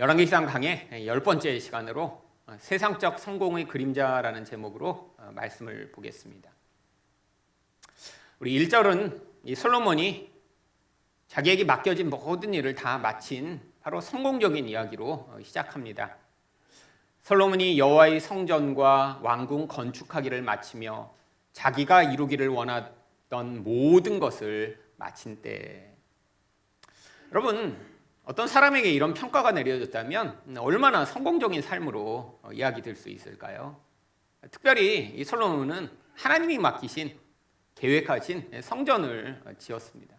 열왕기상 강의 10번째 시간으로 세상적 성공의 그림자라는 제목으로 말씀을 보겠습니다. 우리 1절은 이 솔로몬이 자기에게 맡겨진 모든 일을 다 마친 바로 성공적인 이야기로 시작합니다. 솔로몬이 여호와의 성전과 왕궁 건축하기를 마치며 자기가 이루기를 원하던 모든 것을 마친 때, 여러분, 어떤 사람에게 이런 평가가 내려졌다면 얼마나 성공적인 삶으로 이야기될 수 있을까요? 특별히 이 솔로몬은 하나님이 맡기신 계획하신 성전을 지었습니다.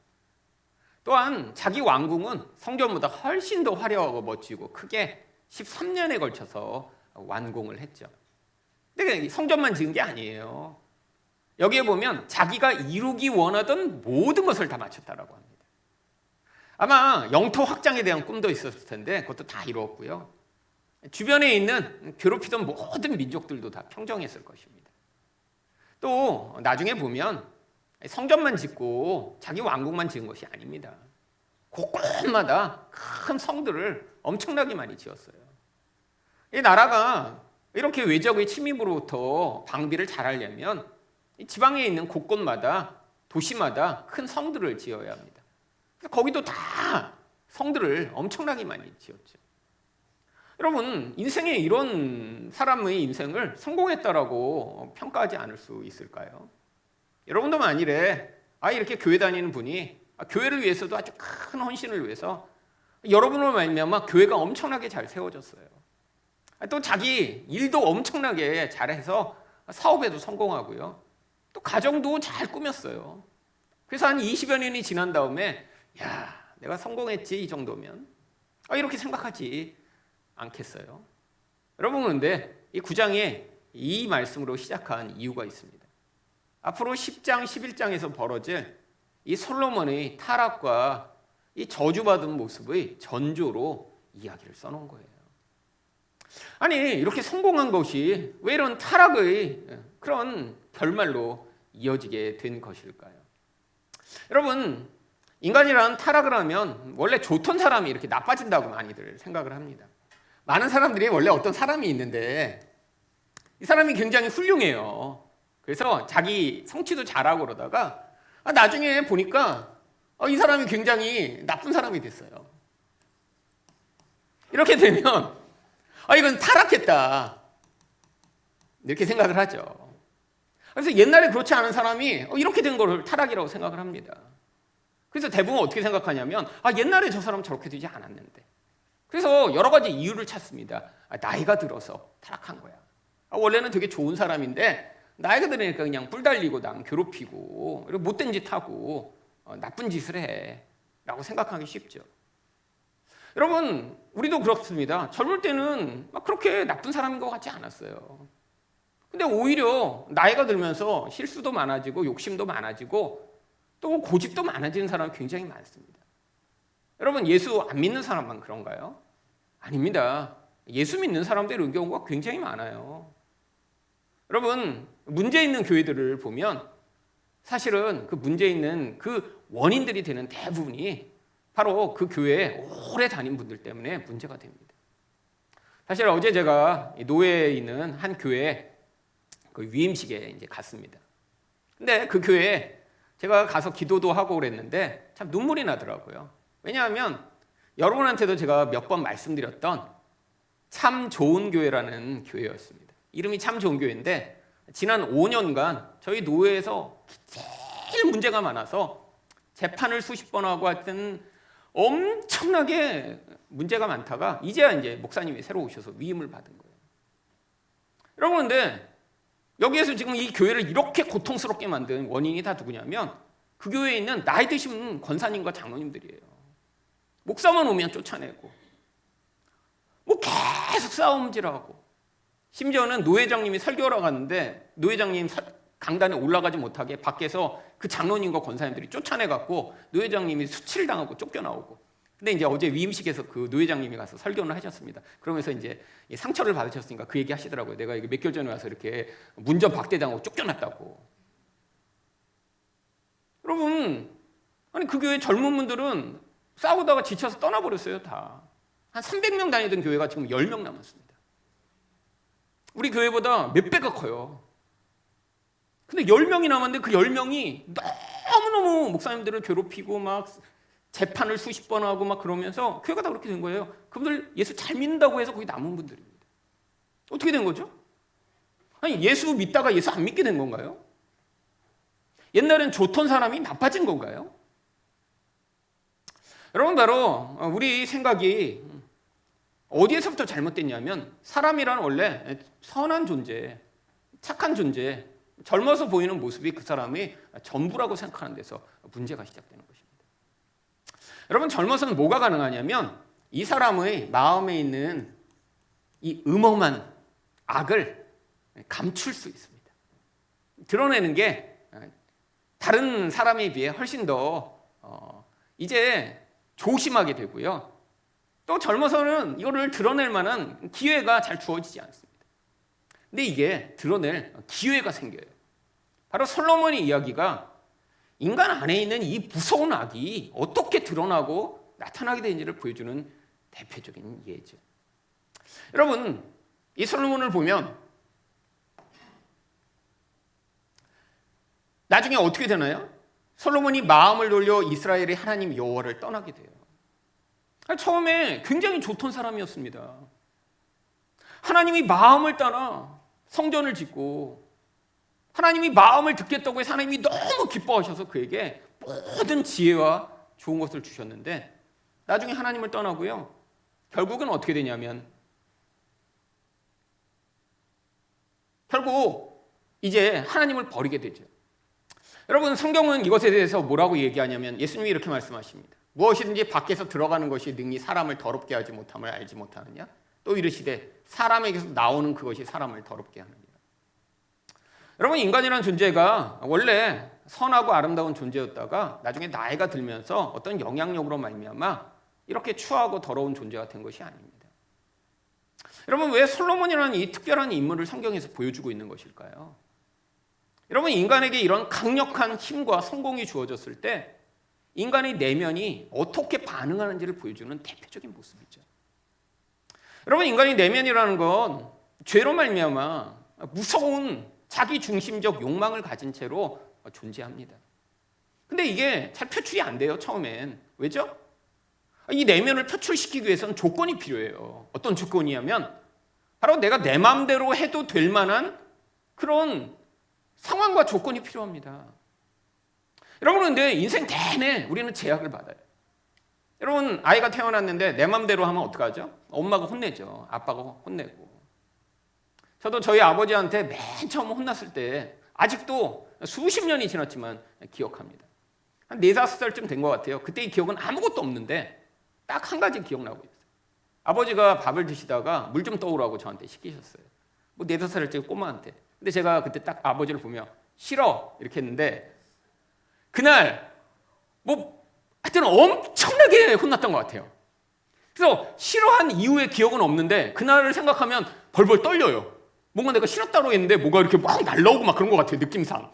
또한 자기 왕궁은 성전보다 훨씬 더 화려하고 멋지고 크게 13년에 걸쳐서 완공을 했죠. 근데 성전만 지은 게 아니에요. 여기에 보면 자기가 이루기 원하던 모든 것을 다 마쳤다라고 합니다. 아마 영토 확장에 대한 꿈도 있었을 텐데 그것도 다 이루었고요. 주변에 있는 괴롭히던 모든 민족들도 다 평정했을 것입니다. 또 나중에 보면 성전만 짓고 자기 왕국만 지은 것이 아닙니다. 곳곳마다 큰 성들을 엄청나게 많이 지었어요. 이 나라가 이렇게 외적의 침입으로부터 방비를 잘하려면 이 지방에 있는 곳곳마다 도시마다 큰 성들을 지어야 합니다. 거기도 다 성들을 엄청나게 많이 지었죠. 여러분, 인생에 이런 사람의 인생을 성공했다라고 평가하지 않을 수 있을까요? 여러분도 만일에 이렇게 교회 다니는 분이 교회를 위해서도 아주 큰 헌신을 위해서 여러분으로 말미암아 교회가 엄청나게 잘 세워졌어요. 또 자기 일도 엄청나게 잘해서 사업에도 성공하고요. 또 가정도 잘 꾸몄어요. 그래서 한 20여 년이 지난 다음에 내가 성공했지 이 정도면 이렇게 생각하지 않겠어요? 여러분, 그런데 이 9장에 이 말씀으로 시작한 이유가 있습니다. 앞으로 10장, 11장에서 벌어질 이 솔로몬의 타락과 이 저주받은 모습의 전조로 이야기를 써놓은 거예요. 아니, 이렇게 성공한 것이 왜 이런 타락의 그런 결말로 이어지게 된 것일까요? 여러분, 인간이란 타락을 하면 원래 좋던 사람이 이렇게 나빠진다고 많이들 생각을 합니다. 많은 사람들이 원래 어떤 사람이 있는데 이 사람이 굉장히 훌륭해요. 그래서 자기 성취도 잘하고 그러다가 나중에 보니까 이 사람이 굉장히 나쁜 사람이 됐어요. 이렇게 되면 이건 타락했다 이렇게 생각을 하죠. 그래서 옛날에 그렇지 않은 사람이 이렇게 된 걸 타락이라고 생각을 합니다. 그래서 대부분 어떻게 생각하냐면 옛날에 저 사람 저렇게 되지 않았는데, 그래서 여러 가지 이유를 찾습니다. 나이가 들어서 타락한 거야. 원래는 되게 좋은 사람인데 나이가 들으니까 그냥 뿔 달리고 남 괴롭히고 못된 짓 하고 나쁜 짓을 해 라고 생각하기 쉽죠. 여러분, 우리도 그렇습니다. 젊을 때는 막 그렇게 나쁜 사람인 것 같지 않았어요. 근데 오히려 나이가 들면서 실수도 많아지고 욕심도 많아지고 또 고집도 많아지는 사람이 굉장히 많습니다. 여러분, 예수 안 믿는 사람만 그런가요? 아닙니다. 예수 믿는 사람들 이런 경우가 굉장히 많아요. 여러분, 문제 있는 교회들을 보면 사실은 그 문제 있는 그 원인들이 되는 대부분이 바로 그 교회에 오래 다닌 분들 때문에 문제가 됩니다. 사실 어제 제가 노회에 있는 한 교회 그 위임식에 이제 갔습니다. 근데 그 교회에 제가 가서 기도도 하고 그랬는데 참 눈물이 나더라고요. 왜냐하면 여러분한테도 제가 몇 번 말씀드렸던 참 좋은 교회라는 교회였습니다. 이름이 참 좋은 교회인데 지난 5년간 저희 노회에서 제일 문제가 많아서 재판을 수십 번 하고 하여튼 엄청나게 문제가 많다가 이제야 이제 목사님이 새로 오셔서 위임을 받은 거예요. 여러분, 근데 여기에서 지금 이 교회를 이렇게 고통스럽게 만든 원인이 다 누구냐면 그 교회에 있는 나이 드신 권사님과 장로님들이에요. 목사만 오면 쫓아내고 계속 싸움질하고, 심지어는 노회장님이 설교하러 갔는데 노회장님 강단에 올라가지 못하게 밖에서 그 장로님과 권사님들이 쫓아내갖고 노회장님이 수치를 당하고 쫓겨나오고. 근데 이제 어제 위임식에서 그 노회장님이 가서 설교를 하셨습니다. 그러면서 이제 상처를 받으셨으니까 그 얘기 하시더라고요. 내가 이게 몇 개월 전에 와서 이렇게 문전 박대당하고 쫓겨났다고. 여러분, 아니 그 교회 젊은 분들은 싸우다가 지쳐서 떠나버렸어요, 다. 한 300명 다니던 교회가 지금 10명 남았습니다. 우리 교회보다 몇 배가 커요. 근데 10명이 남았는데 그 10명이 너무너무 목사님들을 괴롭히고 막 재판을 수십 번 하고 막 그러면서 교회가 다 그렇게 된 거예요. 그분들 예수 잘 믿는다고 해서 거기 남은 분들입니다. 어떻게 된 거죠? 아니, 예수 믿다가 예수 안 믿게 된 건가요? 옛날엔 좋던 사람이 나빠진 건가요? 여러분, 바로 우리 생각이 어디에서부터 잘못됐냐면 사람이란 원래 선한 존재, 착한 존재, 젊어서 보이는 모습이 그 사람의 전부라고 생각하는 데서 문제가 시작되는 것입니다. 여러분, 젊어서는 뭐가 가능하냐면 이 사람의 마음에 있는 이 음험한 악을 감출 수 있습니다. 드러내는 게 다른 사람에 비해 훨씬 더 이제 조심하게 되고요. 또 젊어서는 이거를 드러낼 만한 기회가 잘 주어지지 않습니다. 근데 이게 드러낼 기회가 생겨요. 바로 솔로몬의 이야기가 인간 안에 있는 이 무서운 악이 어떻게 드러나고 나타나게 되는지를 보여주는 대표적인 예죠. 여러분, 이 솔로몬을 보면 나중에 어떻게 되나요? 솔로몬이 마음을 돌려 이스라엘의 하나님 여호와를 떠나게 돼요. 처음에 굉장히 좋던 사람이었습니다. 하나님이 마음을 따라 성전을 짓고 하나님이 마음을 듣겠다고 해서 하나님이 너무 기뻐하셔서 그에게 모든 지혜와 좋은 것을 주셨는데 나중에 하나님을 떠나고요. 결국은 어떻게 되냐면 결국 이제 하나님을 버리게 되죠. 여러분, 성경은 이것에 대해서 뭐라고 얘기하냐면 예수님이 이렇게 말씀하십니다. 무엇이든지 밖에서 들어가는 것이 능히 사람을 더럽게 하지 못함을 알지 못하느냐? 또 이르시되 사람에게서 나오는 그것이 사람을 더럽게 하느니라. 여러분, 인간이라는 존재가 원래 선하고 아름다운 존재였다가 나중에 나이가 들면서 어떤 영향력으로 말미암아 이렇게 추하고 더러운 존재가 된 것이 아닙니다. 여러분, 왜 솔로몬이라는 이 특별한 인물을 성경에서 보여주고 있는 것일까요? 여러분, 인간에게 이런 강력한 힘과 성공이 주어졌을 때 인간의 내면이 어떻게 반응하는지를 보여주는 대표적인 모습이죠. 여러분, 인간의 내면이라는 건 죄로 말미암아 무서운 자기 중심적 욕망을 가진 채로 존재합니다. 근데 이게 잘 표출이 안 돼요, 처음엔. 왜죠? 이 내면을 표출시키기 위해서는 조건이 필요해요. 어떤 조건이냐면 바로 내가 내 마음대로 해도 될 만한 그런 상황과 조건이 필요합니다. 여러분, 근데 인생 내내 우리는 제약을 받아요. 여러분, 아이가 태어났는데 내 마음대로 하면 어떡하죠? 엄마가 혼내죠. 아빠가 혼내고. 저도 저희 아버지한테 맨 처음 혼났을 때 아직도 수십 년이 지났지만 기억합니다. 한 4, 5살쯤 된 것 같아요. 그때의 기억은 아무것도 없는데 딱 한 가지 기억나고 있어요. 아버지가 밥을 드시다가 물 좀 떠오라고 저한테 시키셨어요. 뭐 4, 5살짜리 꼬마한테. 근데 제가 그때 딱 아버지를 보며 싫어 이렇게 했는데 그날 뭐 하여튼 엄청나게 혼났던 것 같아요. 그래서 싫어한 이후의 기억은 없는데 그날을 생각하면 벌벌 떨려요. 뭔가 내가 싫었다고 했는데 뭐가 이렇게 막 날라오고 막 그런 것 같아요, 느낌상.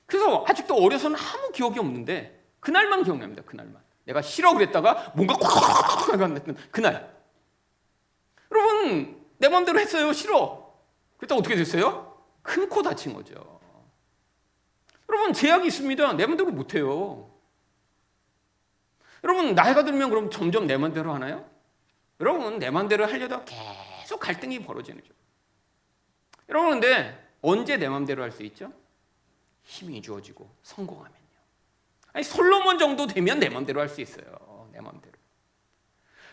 그래서 아직도 어려서는 아무 기억이 없는데 그날만 기억납니다. 그날만. 내가 싫어 그랬다가 뭔가 콱 했던 그날. 여러분, 내 마음대로 했어요. 싫어. 그랬다가 어떻게 됐어요? 큰 코 다친 거죠. 여러분, 제약이 있습니다. 내 마음대로 못해요. 여러분, 나이가 들면 그럼 점점 내 마음대로 하나요? 여러분, 내 마음대로 하려다 계속 갈등이 벌어지는 거죠. 여러분, 근데 언제 내 마음대로 할 수 있죠? 힘이 주어지고 성공하면요. 아니, 솔로몬 정도 되면 내 마음대로 할 수 있어요. 내 마음대로.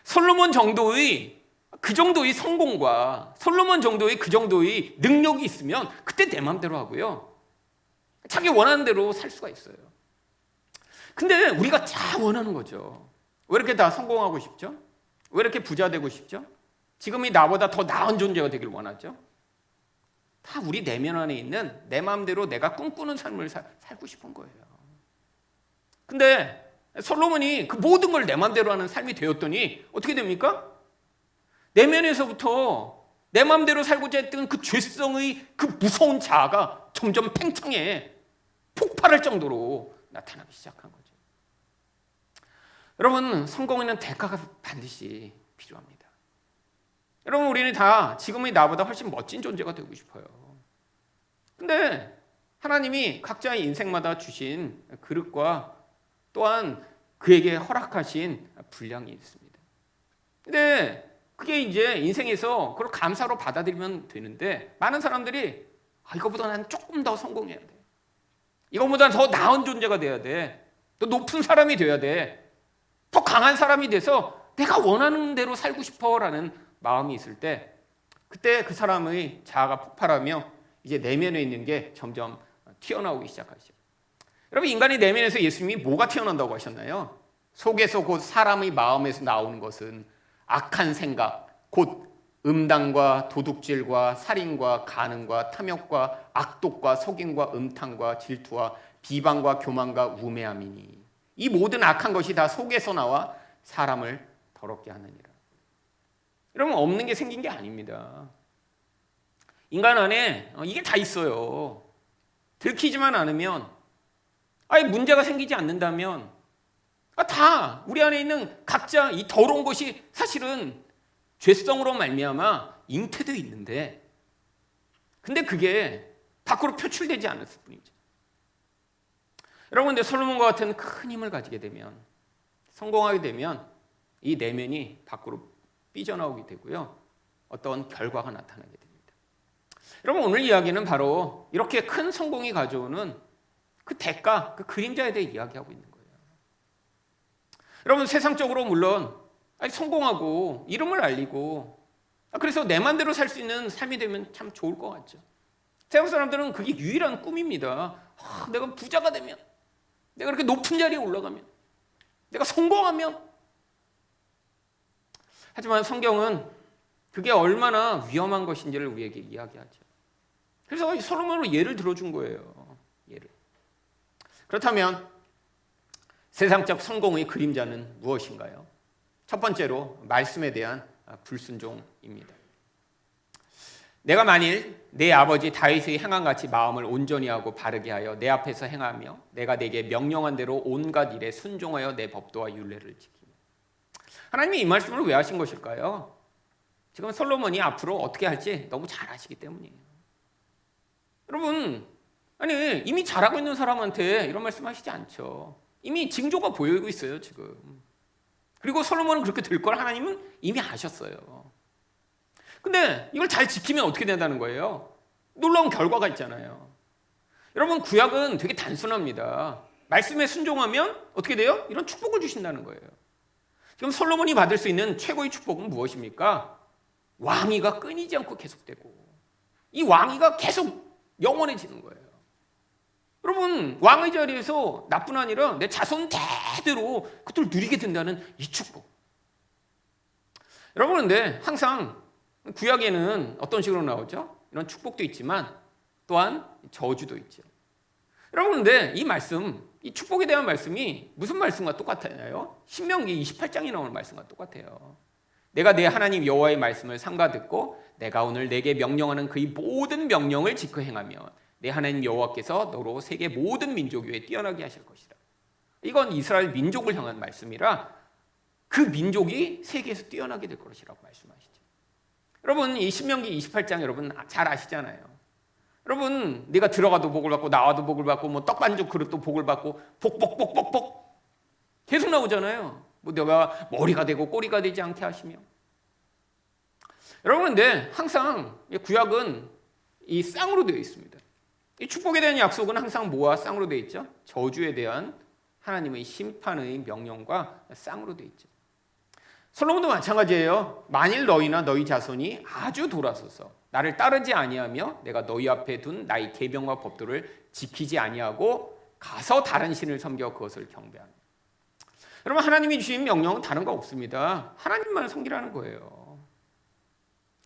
솔로몬 정도의 그 정도의 성공과 솔로몬 정도의 그 정도의 능력이 있으면 그때 내 마음대로 하고요. 자기 원하는 대로 살 수가 있어요. 근데 우리가 다 원하는 거죠. 왜 이렇게 다 성공하고 싶죠? 왜 이렇게 부자 되고 싶죠? 지금이 나보다 더 나은 존재가 되길 원하죠? 다 우리 내면 안에 있는 내 마음대로 내가 꿈꾸는 삶을 살고 싶은 거예요. 근데 솔로몬이 그 모든 걸 내 마음대로 하는 삶이 되었더니 어떻게 됩니까? 내면에서부터 내 마음대로 살고자 했던 그 죄성의 그 무서운 자아가 점점 팽창해 폭발할 정도로 나타나기 시작한 거죠. 여러분, 성공에는 대가가 반드시 필요합니다. 여러분, 우리는 다 지금의 나보다 훨씬 멋진 존재가 되고 싶어요. 근데 하나님이 각자의 인생마다 주신 그릇과 또한 그에게 허락하신 분량이 있습니다. 근데 그게 이제 인생에서 그걸 감사로 받아들이면 되는데, 많은 사람들이 이거보다 난 조금 더 성공해야 돼, 이거보다 더 나은 존재가 돼야 돼, 더 높은 사람이 돼야 돼, 더 강한 사람이 돼서 내가 원하는 대로 살고 싶어라는 마음이 있을 때, 그때 그 사람의 자아가 폭발하며 이제 내면에 있는 게 점점 튀어나오기 시작하죠. 여러분, 인간의 내면에서 예수님이 뭐가 튀어나온다고 하셨나요? 속에서 곧 사람의 마음에서 나오는 것은 악한 생각, 곧 음란과 도둑질과 살인과 간음과 탐욕과 악독과 속임과 음탕과 질투와 비방과 교만과 우매함이니 이 모든 악한 것이 다 속에서 나와 사람을 더럽게 하느니라. 여러분, 없는 게 생긴 게 아닙니다. 인간 안에 이게 다 있어요. 들키지만 않으면, 문제가 생기지 않는다면 다 우리 안에 있는 각자 이 더러운 것이 사실은 죄성으로 말미암아 잉태되어 있는데, 근데 그게 밖으로 표출되지 않았을 뿐이죠. 여러분, 근데 솔로몬과 같은 큰 힘을 가지게 되면, 성공하게 되면 이 내면이 밖으로 삐져나오게 되고요, 어떤 결과가 나타나게 됩니다. 여러분, 오늘 이야기는 바로 이렇게 큰 성공이 가져오는 그 대가, 그 그림자에 대해 이야기하고 있는 거예요. 여러분, 세상적으로 물론 성공하고 이름을 알리고 그래서 내 맘대로 살 수 있는 삶이 되면 참 좋을 것 같죠. 세상 사람들은 그게 유일한 꿈입니다. 내가 부자가 되면, 내가 그렇게 높은 자리에 올라가면, 내가 성공하면. 하지만 성경은 그게 얼마나 위험한 것인지를 우리에게 이야기하죠. 그래서 솔로몬으로 예를 들어준 거예요. 예를. 그렇다면 세상적 성공의 그림자는 무엇인가요? 첫 번째로 말씀에 대한 불순종입니다. 내가 만일 내 아버지 다윗의 행함같이 마음을 온전히 하고 바르게 하여 내 앞에서 행하며 내가 내게 명령한 대로 온갖 일에 순종하여 내 법도와 율례를 지키며. 하나님이 이 말씀을 왜 하신 것일까요? 지금 솔로몬이 앞으로 어떻게 할지 너무 잘 아시기 때문이에요. 여러분, 이미 잘하고 있는 사람한테 이런 말씀하시지 않죠. 이미 징조가 보이고 있어요, 지금. 그리고 솔로몬은 그렇게 될 걸 하나님은 이미 아셨어요. 근데 이걸 잘 지키면 어떻게 된다는 거예요? 놀라운 결과가 있잖아요. 여러분, 구약은 되게 단순합니다. 말씀에 순종하면 어떻게 돼요? 이런 축복을 주신다는 거예요. 지금 솔로몬이 받을 수 있는 최고의 축복은 무엇입니까? 왕위가 끊이지 않고 계속되고, 이 왕위가 계속 영원해지는 거예요. 여러분, 왕의 자리에서 나뿐 아니라 내 자손 대대로 그것을 누리게 된다는 이 축복. 여러분, 그런데 항상 구약에는 어떤 식으로 나오죠? 이런 축복도 있지만 또한 저주도 있죠. 여러분, 그런데 이 말씀, 이 축복에 대한 말씀이 무슨 말씀과 똑같아요? 신명기 28장에 나오는 말씀과 똑같아요. 내가 내 하나님 여호와의 말씀을 삼가 듣고 내가 오늘 내게 명령하는 그의 모든 명령을 지켜 행하면 내 하나님 여호와께서 너로 세계 모든 민족 위에 뛰어나게 하실 것이다. 이건 이스라엘 민족을 향한 말씀이라 그 민족이 세계에서 뛰어나게 될 것이라고 말씀하시죠. 여러분, 이 신명기 28장 여러분 잘 아시잖아요. 여러분, 네가 들어가도 복을 받고 나와도 복을 받고 뭐 떡반죽 그릇도 복을 받고 복복복복복 계속 나오잖아요. 뭐 내가 머리가 되고 꼬리가 되지 않게 하시며. 여러분, 근데 항상 구약은 이 쌍으로 되어 있습니다. 이 축복에 대한 약속은 항상 뭐와 쌍으로 되어 있죠? 저주에 대한 하나님의 심판의 명령과 쌍으로 되어 있죠. 솔로몬도 마찬가지예요. 만일 너희나 너희 자손이 아주 돌아서서 나를 따르지 아니하며 내가 너희 앞에 둔 나의 계명과 법도를 지키지 아니하고 가서 다른 신을 섬겨 그것을 경배하며. 여러분, 하나님이 주신 명령은 다른 거 없습니다. 하나님만 섬기라는 거예요.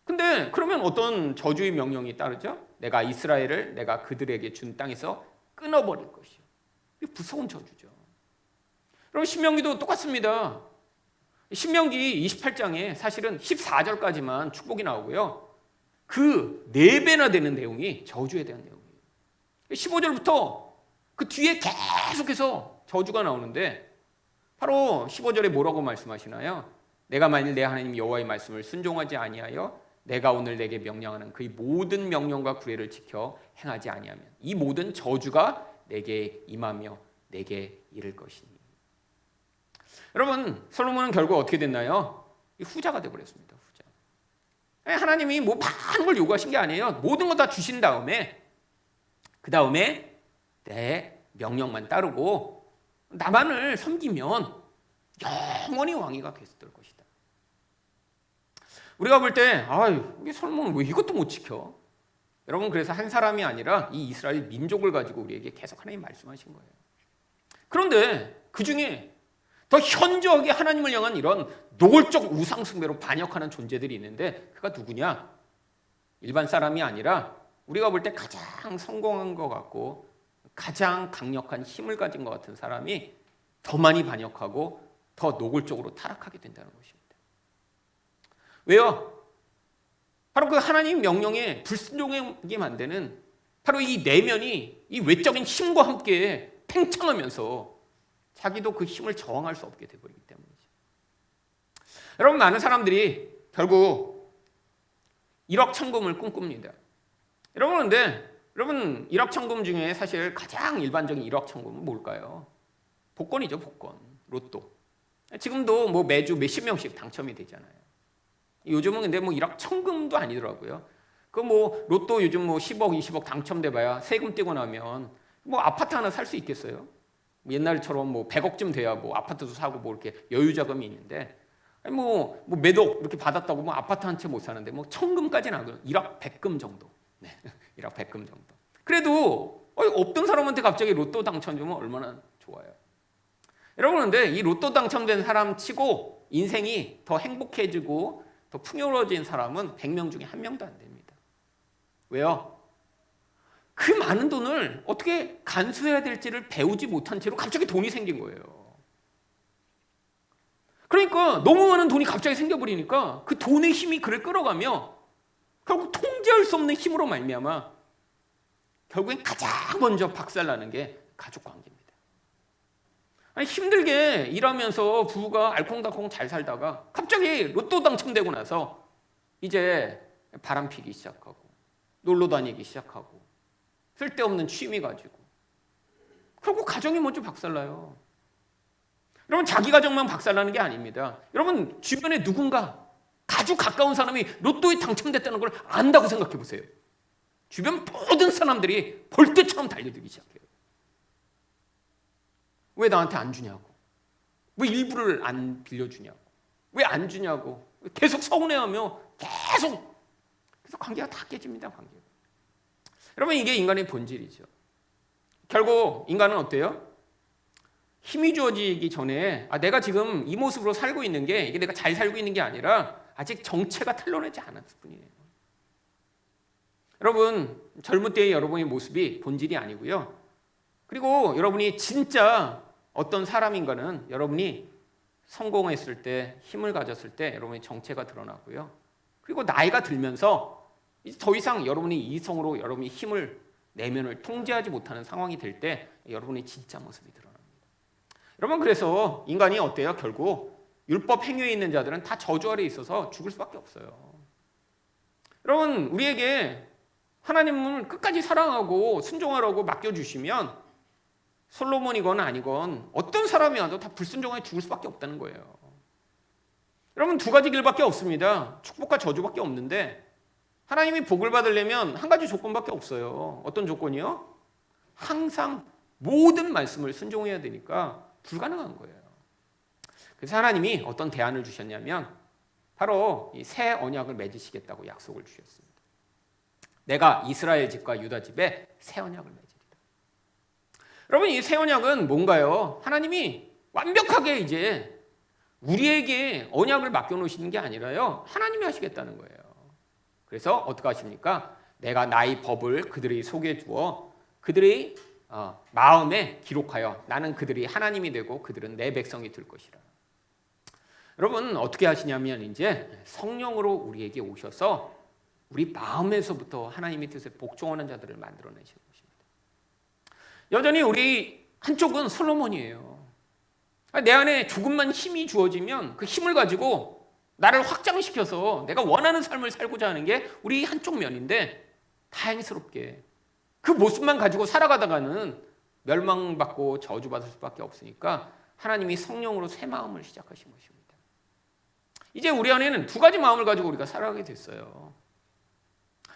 근데 그러면 어떤 저주의 명령이 따르죠? 내가 이스라엘을 내가 그들에게 준 땅에서 끊어버릴 것이요. 이게 무서운 저주죠. 여러분, 신명기도 똑같습니다. 신명기 28장에 사실은 14절까지만 축복이 나오고요, 그 4배나 되는 내용이 저주에 대한 내용이에요. 15절부터 그 뒤에 계속해서 저주가 나오는데 바로 15절에 뭐라고 말씀하시나요? 내가 만일 내 하나님 여호와의 말씀을 순종하지 아니하여 내가 오늘 내게 명령하는 그의 모든 명령과 규례를 지켜 행하지 아니하면 이 모든 저주가 내게 임하며 내게 이를 것이니. 여러분, 솔로몬은 결국 어떻게 됐나요? 후자가 되어버렸습니다. 후자. 하나님이 뭐 많은 걸 요구하신 게 아니에요. 모든 거 다 주신 다음에 그 다음에 내 명령만 따르고 나만을 섬기면 영원히 왕위가 계속될 것이다. 우리가 볼 때 이게 솔로몬은 왜 이것도 못 지켜? 여러분, 그래서 한 사람이 아니라 이 이스라엘 민족을 가지고 우리에게 계속 하나님 말씀하신 거예요. 그런데 그 중에 더 현저하게 하나님을 향한 이런 노골적 우상숭배로 반역하는 존재들이 있는데 그가 누구냐? 일반 사람이 아니라 우리가 볼 때 가장 성공한 것 같고 가장 강력한 힘을 가진 것 같은 사람이 더 많이 반역하고 더 노골적으로 타락하게 된다는 것입니다. 왜요? 바로 그 하나님 명령에 불순종하게 만드는 바로 이 내면이 이 외적인 힘과 함께 팽창하면서 자기도 그 힘을 저항할 수 없게 되어버리기 때문이죠. 여러분, 많은 사람들이 결국 일확천금을 꿈꿉니다. 여러분 일확천금 중에 사실 가장 일반적인 일확천금은 뭘까요? 복권이죠, 복권, 로또. 지금도 뭐 매주 몇십 명씩 당첨이 되잖아요. 요즘은 근데 뭐 일확천금도 아니더라고요. 그 뭐 로또 요즘 뭐 10억, 20억 당첨돼봐야 세금 떼고 나면 뭐 아파트 하나 살 수 있겠어요? 옛날처럼 뭐 100억쯤 돼야 뭐 아파트도 사고 뭐 이렇게 여유 자금이 있는데 뭐 몇억 이렇게 받았다고 뭐 아파트 한 채 못 사는데 뭐 천금까지는 안 그래요. 1억 100금 정도. 네, 1억 100금 정도. 그래도 없던 사람한테 갑자기 로또 당첨되면 얼마나 좋아요. 여러분, 근데 이 로또 당첨된 사람 치고 인생이 더 행복해지고 더 풍요로워진 사람은 100명 중에 1명도 안 됩니다. 왜요? 그 많은 돈을 어떻게 간수해야 될지를 배우지 못한 채로 갑자기 돈이 생긴 거예요. 그러니까 너무 많은 돈이 갑자기 생겨버리니까 그 돈의 힘이 그를 끌어가며 결국 통제할 수 없는 힘으로 말미암아 결국엔 가장 먼저 박살나는 게 가족 관계입니다. 아니, 힘들게 일하면서 부부가 알콩달콩 잘 살다가 갑자기 로또 당첨되고 나서 이제 바람 피기 시작하고 놀러 다니기 시작하고 쓸데없는 취미 가지고 결국 가정이 먼저 박살나요. 여러분, 자기 가정만 박살나는 게 아닙니다. 여러분, 주변에 누군가 아주 가까운 사람이 로또에 당첨됐다는 걸 안다고 생각해 보세요. 주변 모든 사람들이 벌떼처럼 달려들기 시작해요. 왜 나한테 안 주냐고, 왜 일부를 안 빌려주냐고, 왜 안 주냐고 계속 서운해하며 계속, 그래서 관계가 다 깨집니다. 관계가. 여러분, 이게 인간의 본질이죠. 결국 인간은 어때요? 힘이 주어지기 전에 내가 지금 이 모습으로 살고 있는 게 이게 내가 잘 살고 있는 게 아니라 아직 정체가 탄로나지 않았을 뿐이에요. 여러분, 젊을 때의 여러분의 모습이 본질이 아니고요. 그리고 여러분이 진짜 어떤 사람인가는 여러분이 성공했을 때, 힘을 가졌을 때 여러분의 정체가 드러나고요. 그리고 나이가 들면서 이제 더 이상 여러분이 이성으로 여러분이 힘을, 내면을 통제하지 못하는 상황이 될 때 여러분의 진짜 모습이 드러납니다. 여러분, 그래서 인간이 어때요? 결국 율법 행위에 있는 자들은 다 저주 아래에 있어서 죽을 수밖에 없어요. 여러분, 우리에게 하나님을 끝까지 사랑하고 순종하라고 맡겨주시면 솔로몬이건 아니건 어떤 사람이 와도 다 불순종하게 죽을 수밖에 없다는 거예요. 여러분, 두 가지 길밖에 없습니다. 축복과 저주밖에 없는데 하나님이 복을 받으려면 한 가지 조건밖에 없어요. 어떤 조건이요? 항상 모든 말씀을 순종해야 되니까 불가능한 거예요. 그래서 하나님이 어떤 대안을 주셨냐면 바로 이 새 언약을 맺으시겠다고 약속을 주셨습니다. 내가 이스라엘 집과 유다 집에 새 언약을 맺으리라. 여러분, 이 새 언약은 뭔가요? 하나님이 완벽하게 이제 우리에게 언약을 맡겨놓으시는 게 아니라요, 하나님이 하시겠다는 거예요. 그래서 어떻게 하십니까? 내가 나의 법을 그들의 속에 두어 그들의 마음에 기록하여 나는 그들이 하나님이 되고 그들은 내 백성이 될 것이라. 여러분, 어떻게 하시냐면 이제 성령으로 우리에게 오셔서 우리 마음에서부터 하나님의 뜻에 복종하는 자들을 만들어내시는 것입니다. 여전히 우리 한쪽은 솔로몬이에요. 내 안에 조금만 힘이 주어지면 그 힘을 가지고 나를 확장시켜서 내가 원하는 삶을 살고자 하는 게 우리 한쪽 면인데, 다행스럽게 그 모습만 가지고 살아가다가는 멸망받고 저주받을 수밖에 없으니까 하나님이 성령으로 새 마음을 시작하신 것입니다. 이제 우리 안에는 두 가지 마음을 가지고 우리가 살아가게 됐어요.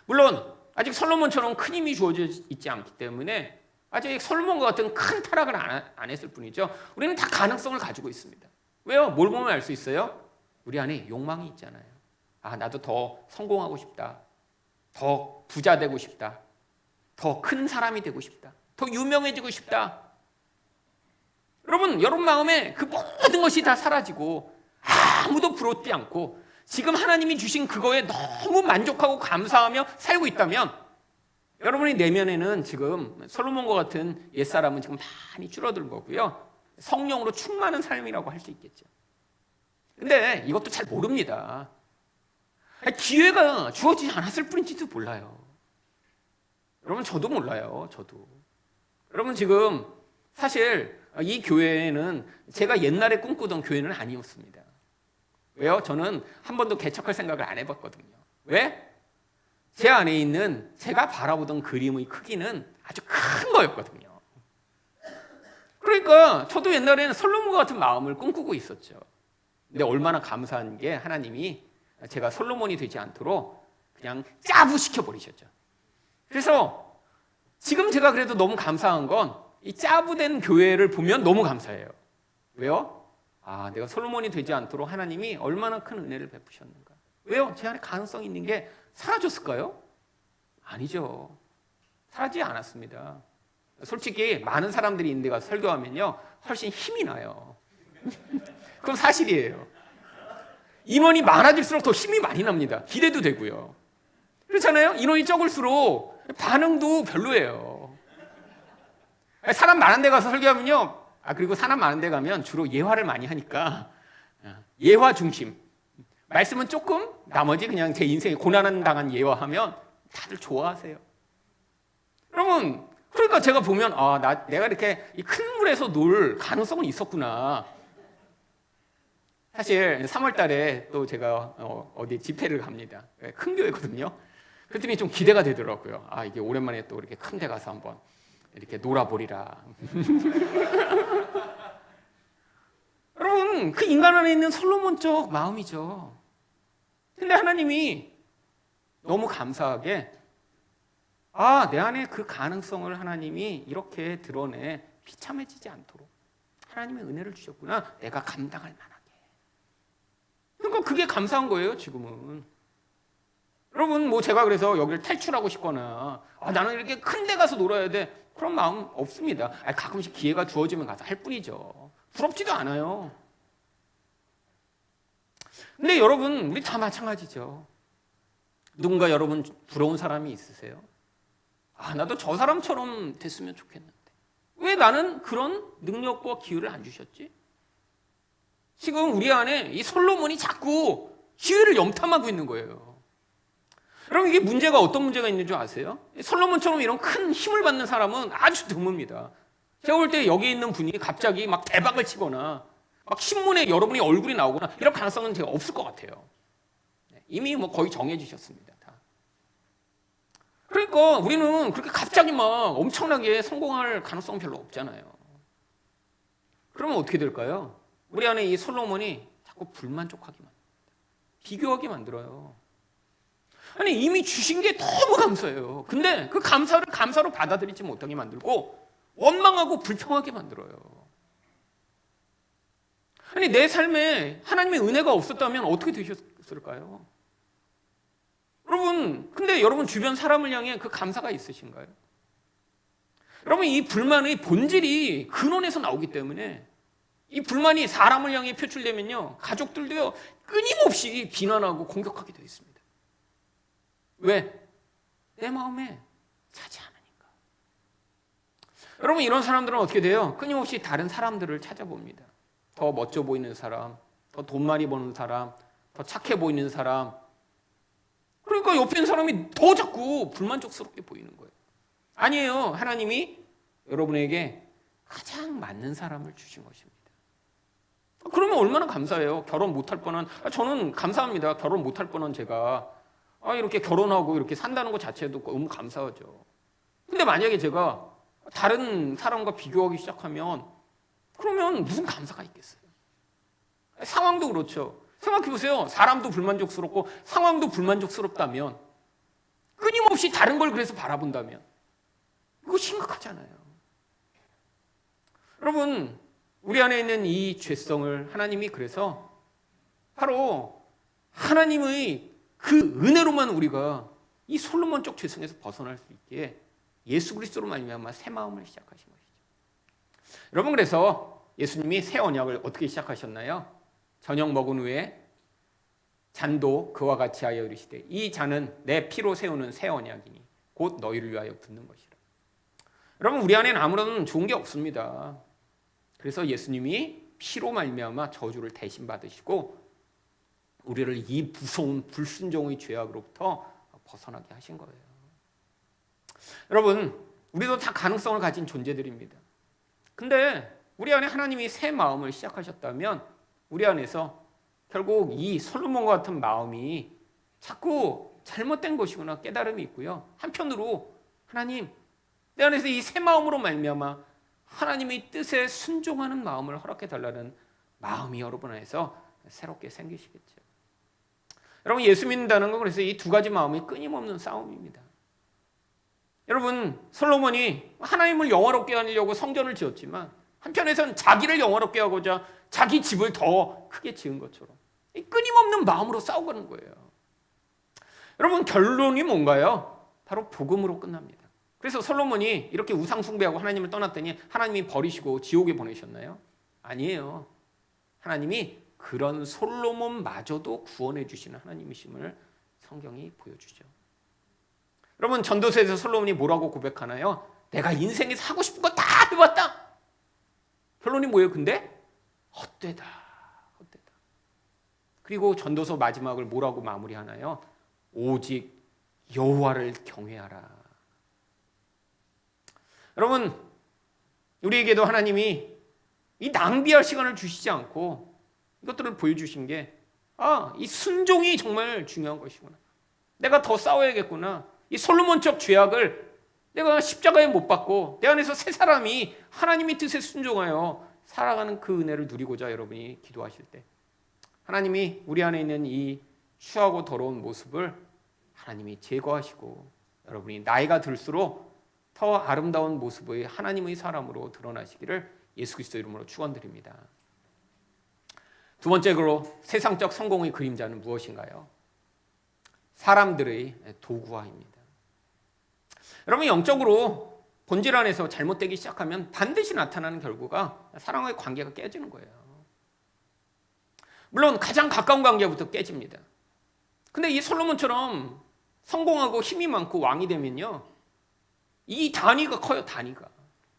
물론 아직 솔로몬처럼 큰 힘이 주어져 있지 않기 때문에 아직 솔로몬과 같은 큰 타락을 안 했을 뿐이죠. 우리는 다 가능성을 가지고 있습니다. 왜요? 뭘 보면 알 수 있어요? 우리 안에 욕망이 있잖아요. 아, 나도 더 성공하고 싶다. 더 부자 되고 싶다. 더 큰 사람이 되고 싶다. 더 유명해지고 싶다. 여러분 마음에 그 모든 것이 다 사라지고 아무도 부럽지 않고 지금 하나님이 주신 그거에 너무 만족하고 감사하며 살고 있다면, 여러분의 내면에는 지금 솔로몬과 같은 옛사람은 지금 많이 줄어든 거고요. 성령으로 충만한 삶이라고 할 수 있겠죠. 근데 이것도 잘 모릅니다. 기회가 주어지지 않았을 뿐인지도 몰라요. 여러분, 저도 몰라요. 저도. 여러분, 지금 사실 이 교회는 제가 옛날에 꿈꾸던 교회는 아니었습니다. 왜요? 저는 한 번도 개척할 생각을 안 해봤거든요. 왜? 제 안에 있는 제가 바라보던 그림의 크기는 아주 큰 거였거든요. 그러니까 저도 옛날에는 솔로몬과 같은 마음을 꿈꾸고 있었죠. 근데 얼마나 감사한 게 하나님이 제가 솔로몬이 되지 않도록 그냥 짜부시켜 버리셨죠. 그래서 지금 제가 그래도 너무 감사한 건 이 짜부된 교회를 보면 너무 감사해요. 왜요? 아, 내가 솔로몬이 되지 않도록 하나님이 얼마나 큰 은혜를 베푸셨는가. 왜요? 제 안에 가능성이 있는 게 사라졌을까요? 아니죠. 사라지지 않았습니다. 솔직히 많은 사람들이 있는 데 가서 설교하면요, 훨씬 힘이 나요. 그건 사실이에요. 인원이 많아질수록 더 힘이 많이 납니다. 기대도 되고요. 그렇잖아요? 인원이 적을수록 반응도 별로예요. 사람 많은 데 가서 설교하면요, 그리고 사람 많은 데 가면 주로 예화를 많이 하니까 예화 중심. 말씀은 조금, 나머지 그냥 제 인생에 고난 당한 예화하면 다들 좋아하세요. 여러분, 그러니까 제가 보면 내가 이렇게 이 큰 물에서 놀 가능성은 있었구나. 사실 3월 달에 또 제가 어디 집회를 갑니다. 큰 교회거든요. 그랬더니 좀 기대가 되더라고요. 이게 오랜만에 또 이렇게 큰 데 가서 한번 이렇게 놀아보리라. 여러분, 그 인간 안에 있는 솔로몬적 마음이죠. 근데 하나님이 너무 감사하게 내 안에 그 가능성을 하나님이 이렇게 드러내 비참해지지 않도록 하나님의 은혜를 주셨구나. 내가 감당할 만하게. 그러니까 그게 감사한 거예요, 지금은. 여러분, 제가 그래서 여기를 탈출하고 싶거나 나는 이렇게 큰 데 가서 놀아야 돼, 그런 마음 없습니다. 가끔씩 기회가 주어지면 가서 할 뿐이죠. 부럽지도 않아요. 근데 여러분, 우리 다 마찬가지죠. 누군가 여러분 부러운 사람이 있으세요? 나도 저 사람처럼 됐으면 좋겠는데 왜 나는 그런 능력과 기회를 안 주셨지? 지금 우리 안에 이 솔로몬이 자꾸 기회를 염탐하고 있는 거예요. 여러분, 이게 문제가 어떤 문제가 있는 줄 아세요? 솔로몬처럼 이런 큰 힘을 받는 사람은 아주 드뭅니다. 제가 볼 때 여기 있는 분이 갑자기 막 대박을 치거나 막 신문에 여러분이 얼굴이 나오거나 이런 가능성은 제가 없을 것 같아요. 이미 거의 정해지셨습니다. 다. 그러니까 우리는 그렇게 갑자기 막 엄청나게 성공할 가능성은 별로 없잖아요. 그러면 어떻게 될까요? 우리 안에 이 솔로몬이 자꾸 불만족하게 만듭니다. 비교하게 만들어요. 이미 주신 게 너무 감사해요. 근데 그 감사를 감사로 받아들이지 못하게 만들고 원망하고 불평하게 만들어요. 내 삶에 하나님의 은혜가 없었다면 어떻게 되셨을까요? 여러분, 근데 여러분 주변 사람을 향해 그 감사가 있으신가요? 여러분, 이 불만의 본질이 근원에서 나오기 때문에 이 불만이 사람을 향해 표출되면요, 가족들도요, 끊임없이 비난하고 공격하게 되어 있습니다. 왜? 내 마음에 차지 않으니까. 여러분, 이런 사람들은 어떻게 돼요? 끊임없이 다른 사람들을 찾아봅니다. 더 멋져 보이는 사람, 더 돈 많이 버는 사람, 더 착해 보이는 사람. 그러니까 옆에 있는 사람이 더 자꾸 불만족스럽게 보이는 거예요. 아니에요. 하나님이 여러분에게 가장 맞는 사람을 주신 것입니다. 그러면 얼마나 감사해요. 결혼 못할 뻔한, 저는 감사합니다. 결혼 못할 뻔한 제가 이렇게 결혼하고 이렇게 산다는 것 자체도 너무 감사하죠. 근데 만약에 제가 다른 사람과 비교하기 시작하면 그러면 무슨 감사가 있겠어요? 상황도 그렇죠. 생각해보세요. 사람도 불만족스럽고 상황도 불만족스럽다면, 끊임없이 다른 걸 그래서 바라본다면 이거 심각하잖아요. 여러분, 우리 안에 있는 이 죄성을 하나님이 그래서 바로 하나님의 그 은혜로만 우리가 이 솔로몬적 죄성에서 벗어날 수 있게 예수 그리스도로 말미암아 새 마음을 시작하신 것이죠. 여러분, 그래서 예수님이 새 언약을 어떻게 시작하셨나요? 저녁 먹은 후에 잔도 그와 같이 하여 이르시되 이 잔은 내 피로 세우는 새 언약이니 곧 너희를 위하여 붓는 것이라. 여러분, 우리 안에는 아무런 좋은 게 없습니다. 그래서 예수님이 피로 말미암아 저주를 대신 받으시고 우리를 이 무서운 불순종의 죄악으로부터 벗어나게 하신 거예요. 여러분, 우리도 다 가능성을 가진 존재들입니다. 근데 우리 안에 하나님이 새 마음을 시작하셨다면 우리 안에서 결국 이 솔로몬과 같은 마음이 자꾸 잘못된 것이구나 깨달음이 있고요. 한편으로 하나님, 내 안에서 이 새 마음으로 말미암아 하나님의 뜻에 순종하는 마음을 허락해 달라는 마음이 여러분 안에서 새롭게 생기시겠죠. 여러분, 예수 믿는다는 건 그래서 이 두 가지 마음이 끊임없는 싸움입니다. 여러분, 솔로몬이 하나님을 영화롭게 하려고 성전을 지었지만 한편에서는 자기를 영화롭게 하고자 자기 집을 더 크게 지은 것처럼 끊임없는 마음으로 싸우는 거예요. 여러분, 결론이 뭔가요? 바로 복음으로 끝납니다. 그래서 솔로몬이 이렇게 우상 숭배하고 하나님을 떠났더니 하나님이 버리시고 지옥에 보내셨나요? 아니에요. 하나님이 그런 솔로몬마저도 구원해 주시는 하나님이심을 성경이 보여주죠. 여러분, 전도서에서 솔로몬이 뭐라고 고백하나요? 내가 인생에서 하고 싶은 거 다 해봤다. 결론이 뭐예요? 근데 헛되다. 그리고 전도서 마지막을 뭐라고 마무리하나요? 오직 여호와를 경외하라. 여러분, 우리에게도 하나님이 이 낭비할 시간을 주시지 않고 이것들을 보여주신 게 이 순종이 정말 중요한 것이구나. 내가 더 싸워야겠구나. 이 솔로몬적 죄악을 내가 십자가에 못 박고 내 안에서 새 사람이 하나님의 뜻에 순종하여 살아가는 그 은혜를 누리고자 여러분이 기도하실 때 하나님이 우리 안에 있는 이 추하고 더러운 모습을 하나님이 제거하시고 여러분이 나이가 들수록 더 아름다운 모습의 하나님의 사람으로 드러나시기를 예수 그리스도 이름으로 축원드립니다. 두 번째로 세상적 성공의 그림자는 무엇인가요? 사람들의 도구화입니다. 여러분, 영적으로 본질 안에서 잘못되기 시작하면 반드시 나타나는 결과가 사랑의 관계가 깨지는 거예요. 물론 가장 가까운 관계부터 깨집니다. 근데 이 솔로몬처럼 성공하고 힘이 많고 왕이 되면요, 이 단위가 커요. 단위가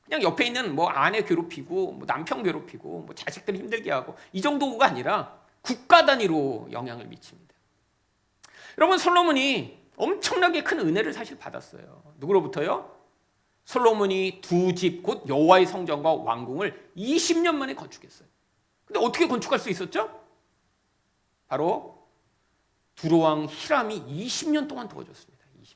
그냥 옆에 있는 아내 괴롭히고 남편 괴롭히고 자식들 힘들게 하고 이 정도가 아니라 국가 단위로 영향을 미칩니다. 여러분, 솔로몬이 엄청나게 큰 은혜를 사실 받았어요. 누구로부터요? 솔로몬이 두 집 곧 여호와의 성전과 왕궁을 20년 만에 건축했어요. 근데 어떻게 건축할 수 있었죠? 바로 두로왕 히람이 20년 동안 도와줬습니다. 20년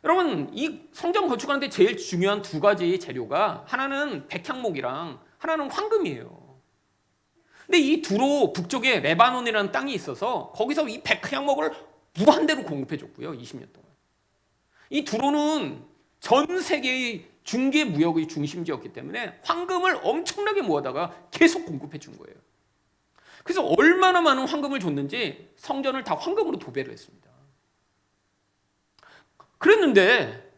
동안. 여러분, 이 성전 건축하는데 제일 중요한 두 가지 재료가 하나는 백향목이랑 하나는 황금이에요. 근데 이 두로 북쪽에 레바논이라는 땅이 있어서 거기서 이 백향목을 무한대로 공급해 줬고요. 20년 동안. 이 두로는 전 세계의 중개 무역의 중심지였기 때문에 황금을 엄청나게 모아다가 계속 공급해 준 거예요. 그래서 얼마나 많은 황금을 줬는지 성전을 다 황금으로 도배를 했습니다. 그랬는데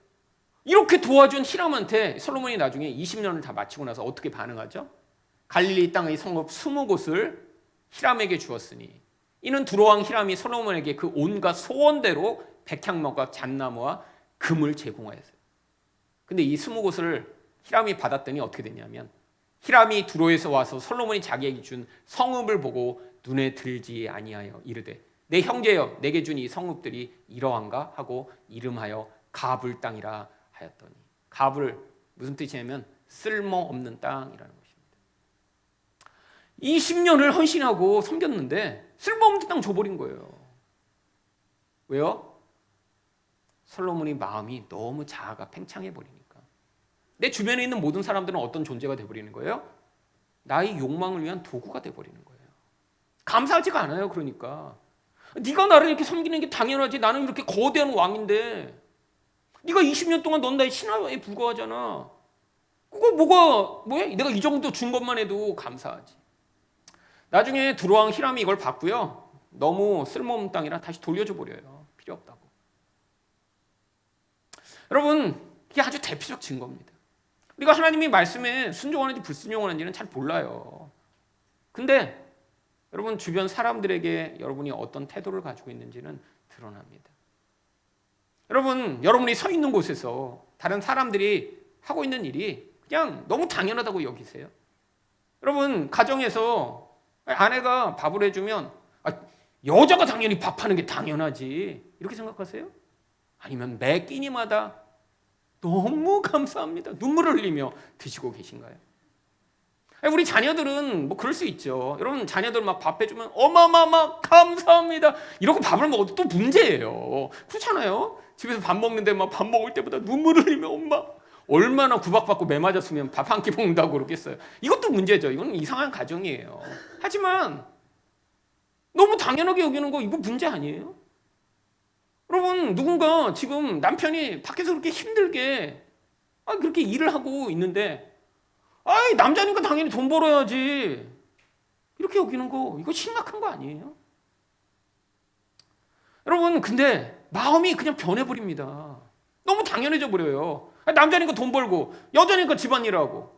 이렇게 도와준 히람한테 솔로몬이 나중에 20년을 다 마치고 나서 어떻게 반응하죠? 갈릴리 땅의 성읍 20곳을 히람에게 주었으니 이는 두로왕 히람이 솔로몬에게 그 온갖 소원대로 백향목과 잣나무와 금을 제공하였어요. 근데 이 20곳을 히람이 받았더니 어떻게 됐냐면 히람이 두로에서 와서 솔로몬이 자기에게 준 성읍을 보고 눈에 들지 아니하여 이르되 내 형제여 내게 준 이 성읍들이 이러한가 하고 이름하여 가불 땅이라 하였더니 가불 무슨 뜻이냐면 쓸모없는 땅이라는 것입니다. 20년을 헌신하고 섬겼는데 쓸모없는 땅 줘버린 거예요. 왜요? 솔로몬이 마음이 너무 자아가 팽창해 버리니까. 내 주변에 있는 모든 사람들은 어떤 존재가 돼버리는 거예요? 나의 욕망을 위한 도구가 돼버리는 거예요. 감사하지가 않아요. 그러니까 네가 나를 이렇게 섬기는 게 당연하지. 나는 이렇게 거대한 왕인데 네가 20년 동안 넌 나의 신하에 불과하잖아. 그거 뭐야? 내가 이 정도 준 것만 해도 감사하지. 나중에 두로왕 히람이 이걸 봤고요. 너무 쓸모없는 땅이라 다시 돌려줘 버려요. 필요 없다고. 여러분, 이게 아주 대표적 증거입니다. 우리가 하나님의 말씀에 순종하는지 불순종하는지는 잘 몰라요. 근데 여러분 주변 사람들에게 여러분이 어떤 태도를 가지고 있는지는 드러납니다. 여러분, 여러분이 서 있는 곳에서 다른 사람들이 하고 있는 일이 그냥 너무 당연하다고 여기세요? 여러분, 가정에서 아내가 밥을 해주면 여자가 당연히 밥하는 게 당연하지 이렇게 생각하세요? 아니면 매 끼니마다 너무 감사합니다 눈물을 흘리며 드시고 계신가요? 우리 자녀들은 뭐 그럴 수 있죠. 여러분 자녀들 막 밥 해주면 어마마마 감사합니다 이러고 밥을 먹어도 또 문제예요. 그렇잖아요. 집에서 밥 먹는데 막 밥 먹을 때보다 눈물을 흘리며 엄마 얼마나 구박받고 매 맞았으면 밥 한 끼 먹는다고 그러겠어요. 이것도 문제죠. 이건 이상한 가정이에요. 하지만 너무 당연하게 여기는 거 이거 문제 아니에요? 여러분 누군가 지금 남편이 밖에서 그렇게 힘들게 그렇게 일을 하고 있는데 남자니까 당연히 돈 벌어야지 이렇게 여기는 거 이거 심각한 거 아니에요? 여러분 근데 마음이 그냥 변해버립니다. 너무 당연해져 버려요. 남자니까 돈 벌고 여자니까 집안일하고.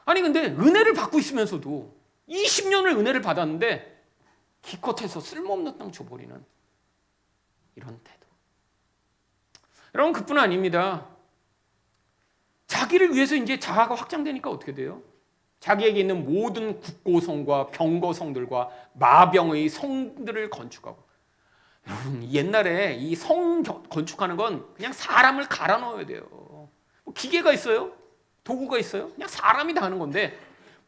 아니 근데 은혜를 받고 있으면서도 20년을 은혜를 받았는데 기껏해서 쓸모없는 땅 줘버리는 이런 태도. 여러분 그뿐 아닙니다. 자기를 위해서 이제 자아가 확장되니까 어떻게 돼요? 자기에게 있는 모든 국고성과 병거성들과 마병의 성들을 건축하고. 여러분 옛날에 이 성 건축하는 건 그냥 사람을 갈아 넣어야 돼요. 뭐 기계가 있어요? 도구가 있어요? 그냥 사람이 다 하는 건데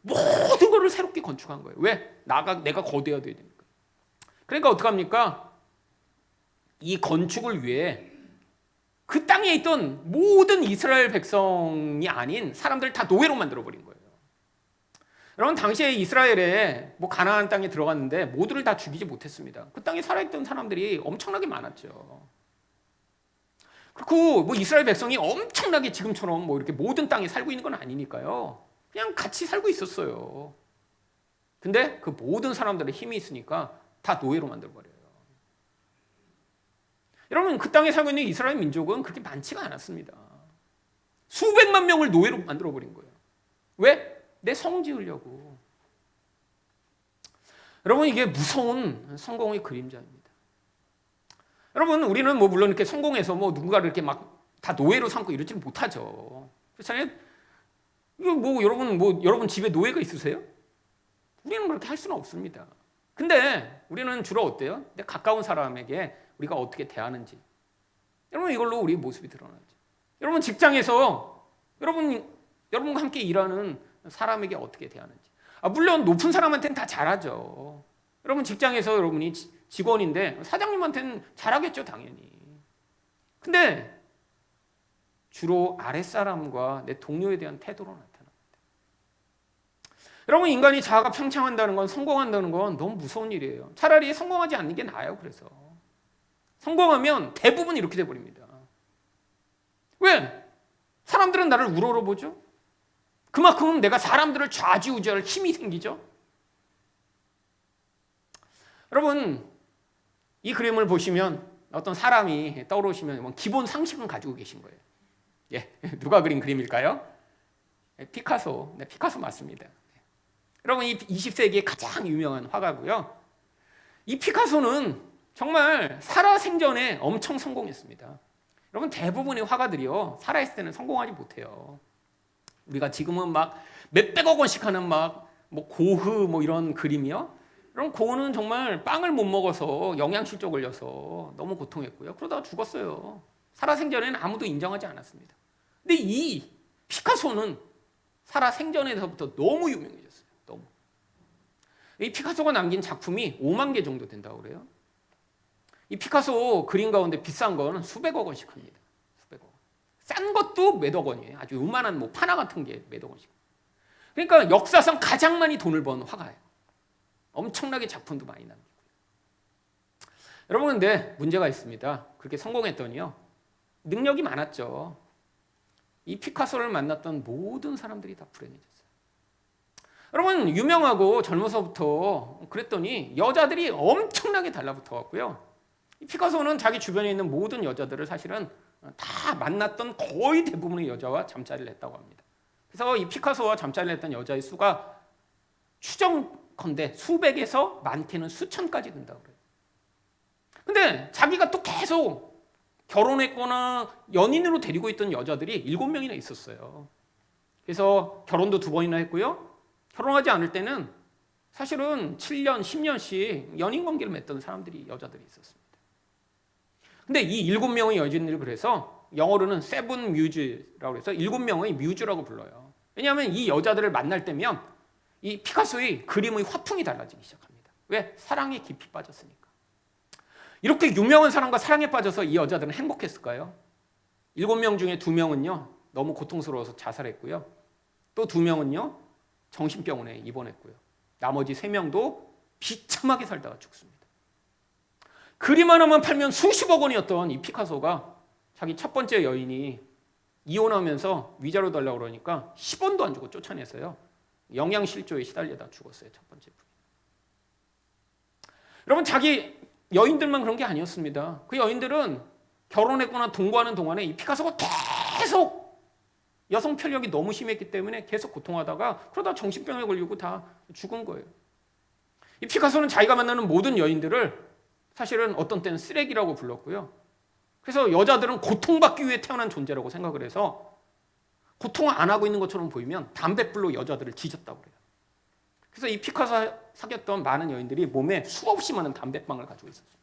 모든 거를 새롭게 건축한 거예요. 왜? 내가 거대해야 되니까. 그러니까 어떡합니까? 이 건축을 위해 그 땅에 있던 모든 이스라엘 백성이 아닌 사람들 다 노예로 만들어버린 거예요. 여러분 당시에 이스라엘에 뭐 가나안 땅에 들어갔는데 모두를 다 죽이지 못했습니다. 그 땅에 살아있던 사람들이 엄청나게 많았죠. 그리고 뭐 이스라엘 백성이 엄청나게 지금처럼 뭐 이렇게 모든 땅에 살고 있는 건 아니니까요. 그냥 같이 살고 있었어요. 근데 그 모든 사람들의 힘이 있으니까 다 노예로 만들어버려요. 여러분 그 땅에 살고 있는 이스라엘 민족은 그렇게 많지가 않았습니다. 수백만 명을 노예로 만들어버린 거예요. 왜? 내 성 지으려고. 여러분 이게 무서운 성공의 그림자입니다. 여러분 우리는 뭐 물론 이렇게 성공해서 뭐 누군가를 이렇게 막 다 노예로 삼고 이러지는 못하죠. 그렇잖아요. 이거 뭐 여러분 집에 노예가 있으세요? 우리는 그렇게 할 수는 없습니다. 근데 우리는 주로 어때요? 내 가까운 사람에게 우리가 어떻게 대하는지. 여러분 이걸로 우리 모습이 드러나죠. 여러분 직장에서 여러분과 함께 일하는 사람에게 어떻게 대하는지. 물론 높은 사람한테는 다 잘하죠. 여러분 직장에서 여러분이 직원인데 사장님한테는 잘하겠죠 당연히. 근데 주로 아랫사람과 내 동료에 대한 태도로 나타납니다. 여러분 인간이 자아가 팽창한다는 건 성공한다는 건 너무 무서운 일이에요. 차라리 성공하지 않는 게 나아요. 그래서 성공하면 대부분 이렇게 돼버립니다. 왜? 사람들은 나를 우러러보죠. 그만큼 내가 사람들을 좌지우지할 힘이 생기죠. 여러분 이 그림을 보시면 어떤 사람이 떠오르시면 기본 상식은 가지고 계신 거예요. 예, 누가 그린 그림일까요? 피카소. 네, 피카소 맞습니다. 여러분 이 20세기의 가장 유명한 화가고요. 이 피카소는 정말 살아생전에 엄청 성공했습니다. 여러분 대부분의 화가들이요 살아있을 때는 성공하지 못해요. 우리가 지금은 막 몇백억 원씩 하는 막 뭐 고흐 뭐 이런 그림이요. 그럼 고흐는 정말 빵을 못 먹어서 영양실조 걸려서 너무 고통했고요. 그러다가 죽었어요. 살아생전에는 아무도 인정하지 않았습니다. 근데 이 피카소는 살아 생전에서부터 너무 유명해졌어요. 너무. 이 피카소가 남긴 작품이 5만 개 정도 된다고 그래요. 이 피카소 그림 가운데 비싼 건 수백억 원씩 합니다. 수백억 원. 싼 것도 몇억 원이에요. 아주 요만한 뭐 파나 같은 게 몇억 원씩. 그러니까 역사상 가장 많이 돈을 번 화가예요. 엄청나게 작품도 많이 남기고요. 여러분, 근데 문제가 있습니다. 그렇게 성공했더니요, 능력이 많았죠. 이 피카소를 만났던 모든 사람들이 다 불행해졌어요. 여러분, 유명하고 젊어서부터 그랬더니 여자들이 엄청나게 달라붙어갖고요, 이 피카소는 자기 주변에 있는 모든 여자들을 사실은 다 만났던 거의 대부분의 여자와 잠자리를 했다고 합니다. 그래서 이 피카소와 잠자리를 했던 여자의 수가 추정컨대 수백에서 많게는 수천까지 된다고 그래요. 근데 자기가 또 계속 결혼했거나 연인으로 데리고 있던 여자들이 7명이나 있었어요. 그래서 결혼도 2번이나 했고요. 결혼하지 않을 때는 사실은 7년, 10년씩 연인 관계를 맺던 사람들이, 여자들이 있었습니다. 근데 이 7명의 여인들을 그래서 영어로는 세븐 뮤즈라고 해서 7명의 뮤즈라고 불러요. 왜냐하면 이 여자들을 만날 때면 이 피카소의 그림의 화풍이 달라지기 시작합니다. 왜? 사랑에 깊이 빠졌으니까. 이렇게 유명한 사람과 사랑에 빠져서 이 여자들은 행복했을까요? 7명 중에 2명은요, 너무 고통스러워서 자살했고요. 또 2명은요, 정신병원에 입원했고요. 나머지 3명도 비참하게 살다가 죽습니다. 그림 하나만 팔면 수십억 원이었던 이 피카소가 자기 첫 번째 여인이 이혼하면서 위자료 달라고 그러니까 10원도 안 주고 쫓아내서요, 영양실조에 시달리다 죽었어요. 첫 번째 분이. 여러분, 자기 여인들만 그런 게 아니었습니다. 그 여인들은 결혼했거나 동거하는 동안에 이 피카소가 계속 여성 편력이 너무 심했기 때문에 계속 고통하다가 그러다 정신병에 걸리고 다 죽은 거예요. 이 피카소는 자기가 만나는 모든 여인들을 사실은 어떤 때는 쓰레기라고 불렀고요. 그래서 여자들은 고통받기 위해 태어난 존재라고 생각을 해서 고통을 안 하고 있는 것처럼 보이면 담뱃불로 여자들을 지졌다고 그래요. 그래서 이 피카소 사귀었던 많은 여인들이 몸에 수없이 많은 담뱃방을 가지고 있었습니다.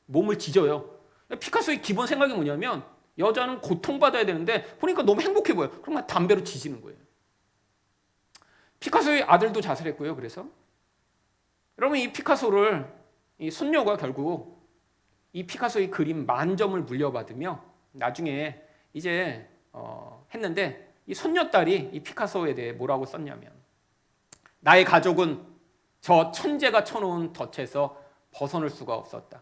몸을 지져요. 피카소의 기본 생각이 뭐냐면 여자는 고통받아야 되는데 보니까 너무 행복해 보여요. 그러면 담배로 지지는 거예요. 피카소의 아들도 자살했고요. 그래서 여러분, 이 피카소를 이 손녀가 결국 이 피카소의 그림 10,000점을 물려받으며 나중에 이제 했는데 이 손녀딸이 이 피카소에 대해 뭐라고 썼냐면, 나의 가족은 저 천재가 쳐놓은 덫에서 벗어날 수가 없었다.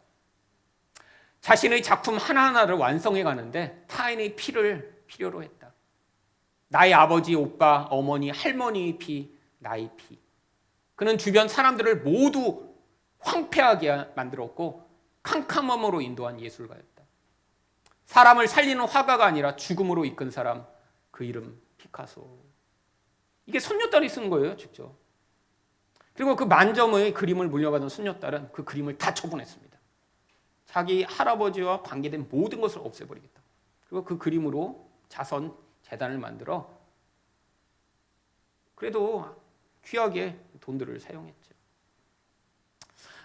자신의 작품 하나하나를 완성해 가는데 타인의 피를 필요로 했다. 나의 아버지, 오빠, 어머니, 할머니의 피, 나의 피. 그는 주변 사람들을 모두 황폐하게 만들었고 캄캄함으로 인도한 예술가였다. 사람을 살리는 화가가 아니라 죽음으로 이끈 사람, 그 이름 피카소. 이게 손녀딸이 쓴 거예요, 직접. 그리고 그 10,000점의 그림을 물려받은 손녀딸은 그 그림을 다 처분했습니다. 자기 할아버지와 관계된 모든 것을 없애버리겠다. 그리고 그 그림으로 자선 재단을 만들어 그래도 귀하게 돈들을 사용했죠.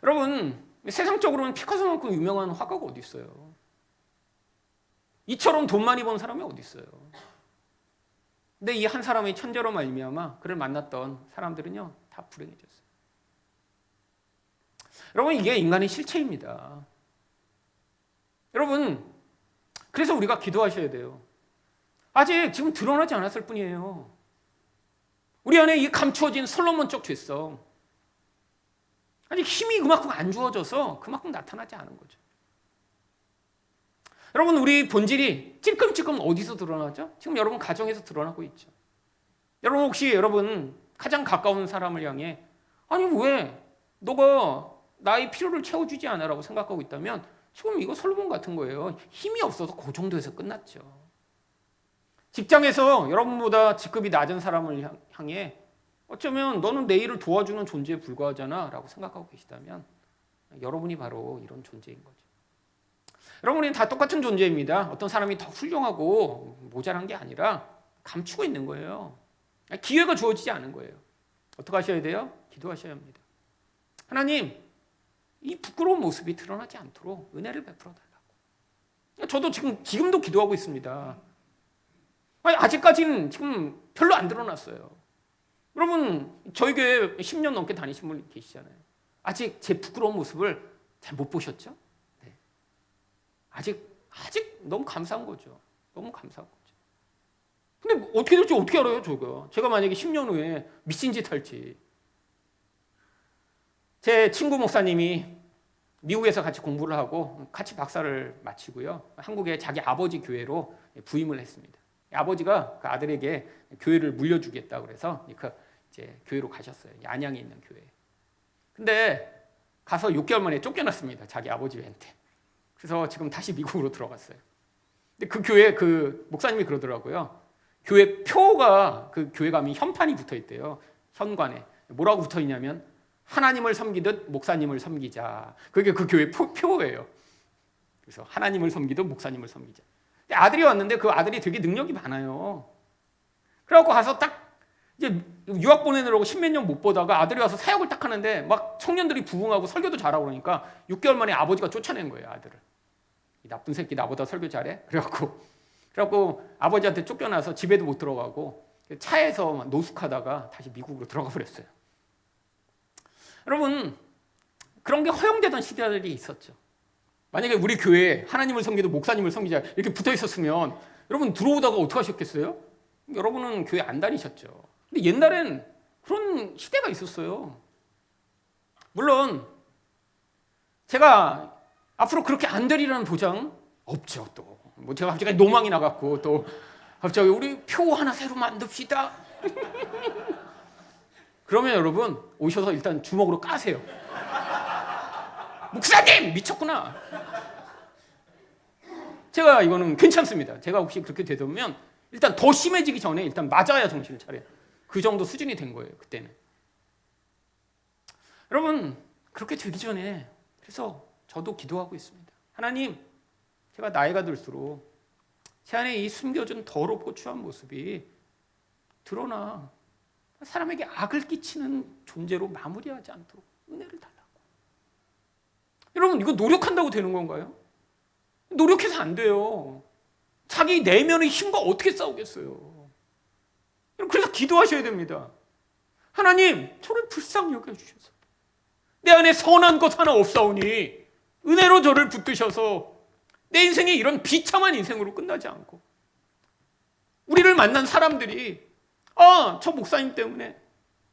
여러분, 세상적으로는 피카소만큼 유명한 화가가 어디 있어요? 이처럼 돈 많이 번 사람이 어디 있어요? 근데 이 한 사람의 천재로 말미암아 그를 만났던 사람들은요, 다 불행해졌어요. 여러분, 이게 인간의 실체입니다. 여러분, 그래서 우리가 기도하셔야 돼요. 아직 지금 드러나지 않았을 뿐이에요. 우리 안에 이 감추어진 솔로몬적 죄성, 아직 힘이 그만큼 안 주어져서 그만큼 나타나지 않은 거죠. 여러분, 우리 본질이 찔끔찔끔 어디서 드러나죠? 지금 여러분 가정에서 드러나고 있죠. 여러분, 혹시 여러분 가장 가까운 사람을 향해 아니 왜 너가 나의 필요를 채워주지 않아? 라고 생각하고 있다면 지금 이거 솔로몬 같은 거예요. 힘이 없어서 그 정도에서 끝났죠. 직장에서 여러분보다 직급이 낮은 사람을 향해 어쩌면 너는 내 일을 도와주는 존재에 불과하잖아 라고 생각하고 계시다면 여러분이 바로 이런 존재인 거죠. 여러분, 우리는 다 똑같은 존재입니다. 어떤 사람이 더 훌륭하고 모자란 게 아니라 감추고 있는 거예요. 기회가 주어지지 않은 거예요. 어떻게 하셔야 돼요? 기도하셔야 합니다. 하나님, 이 부끄러운 모습이 드러나지 않도록 은혜를 베풀어 달라고. 저도 지금도 기도하고 있습니다. 아니, 아직까지는 지금 별로 안 드러났어요. 여러분, 저희 교회 10년 넘게 다니신 분 계시잖아요. 아직 제 부끄러운 모습을 잘 못 보셨죠? 네. 아직 너무 감사한 거죠. 너무 감사한 거죠. 근데 어떻게 될지 어떻게 알아요, 제가 만약에 10년 후에 미친 짓 할지. 제 친구 목사님이 미국에서 같이 공부를 하고 같이 박사를 마치고요. 한국에 자기 아버지 교회로 부임을 했습니다. 아버지가 그 아들에게 교회를 물려주겠다고 그래서 이제 교회로 가셨어요. 안양에 있는 교회. 근데 가서 6개월 만에 쫓겨났습니다. 자기 아버지한테. 그래서 지금 다시 미국으로 들어갔어요. 근데 그 교회 그 목사님이 그러더라고요. 교회 표가 그 교회 가면 현판이 붙어 있대요. 현관에. 뭐라고 붙어 있냐면 하나님을 섬기듯 목사님을 섬기자. 그게 그 교회 표예요. 그래서 하나님을 섬기듯 목사님을 섬기자. 근데 아들이 왔는데 그 아들이 되게 능력이 많아요. 그래갖고 가서 딱 이제 유학 보내느라고 10몇 년 못 보다가 아들이 와서 사역을 딱 하는데 막 청년들이 부흥하고 설교도 잘하고 그러니까 6개월 만에 아버지가 쫓아낸 거예요, 아들을. 이 나쁜 새끼 나보다 설교 잘해? 그래갖고 아버지한테 쫓겨나서 집에도 못 들어가고 차에서 노숙하다가 다시 미국으로 들어가 버렸어요. 여러분, 그런 게 허용되던 시대들이 있었죠. 만약에 우리 교회에 하나님을 섬기도 목사님을 섬기자 이렇게 붙어 있었으면 여러분 들어오다가 어떻게 하셨겠어요? 여러분은 교회 안 다니셨죠. 근데 옛날엔 그런 시대가 있었어요. 물론 제가 앞으로 그렇게 안 되리라는 보장 없죠. 또 뭐 제가 갑자기 노망이 나갔고 또 갑자기 우리 표 하나 새로 만듭시다. 그러면 여러분 오셔서 일단 주먹으로 까세요. 목사님 미쳤구나. 제가 이거는 괜찮습니다. 제가 혹시 그렇게 되면 일단 더 심해지기 전에 일단 맞아야 정신을 차려요. 그 정도 수준이 된 거예요. 그때는. 여러분 그렇게 되기 전에 그래서 저도 기도하고 있습니다. 하나님, 제가 나이가 들수록 제 안에 이 숨겨진 더럽고 추한 모습이 드러나 사람에게 악을 끼치는 존재로 마무리하지 않도록 은혜를 달라고. 여러분 이거 노력한다고 되는 건가요? 노력해서 안 돼요. 자기 내면의 힘과 어떻게 싸우겠어요? 그래서 기도하셔야 됩니다. 하나님, 저를 불쌍히 여겨주셔서 내 안에 선한 것 하나 없사오니 은혜로 저를 붙드셔서 내 인생이 이런 비참한 인생으로 끝나지 않고 우리를 만난 사람들이 저 목사님 때문에,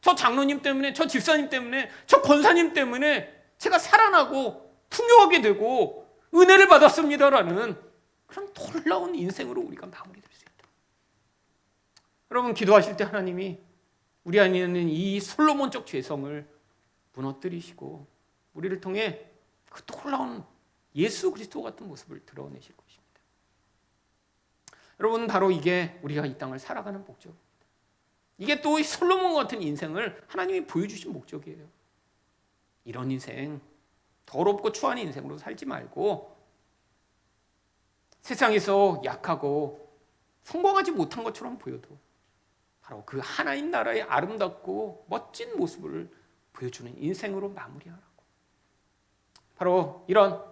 저 장로님 때문에, 저 집사님 때문에, 저 권사님 때문에 제가 살아나고 풍요하게 되고 은혜를 받았습니다라는 그런 놀라운 인생으로 우리가 마무리될 수 있다. 여러분 기도하실 때 하나님이 우리 안에 있는 이 솔로몬적 죄성을 무너뜨리시고 우리를 통해 그 놀라운 예수 그리스도 같은 모습을 드러내실 것입니다. 여러분 바로 이게 우리가 이 땅을 살아가는 목적입니다. 이게 또 솔로몬 같은 인생을 하나님이 보여주신 목적이에요. 이런 인생, 더럽고 추한 인생으로 살지 말고 세상에서 약하고 성공하지 못한 것처럼 보여도 바로 그 하나님 나라의 아름답고 멋진 모습을 보여주는 인생으로 마무리하라고. 바로 이런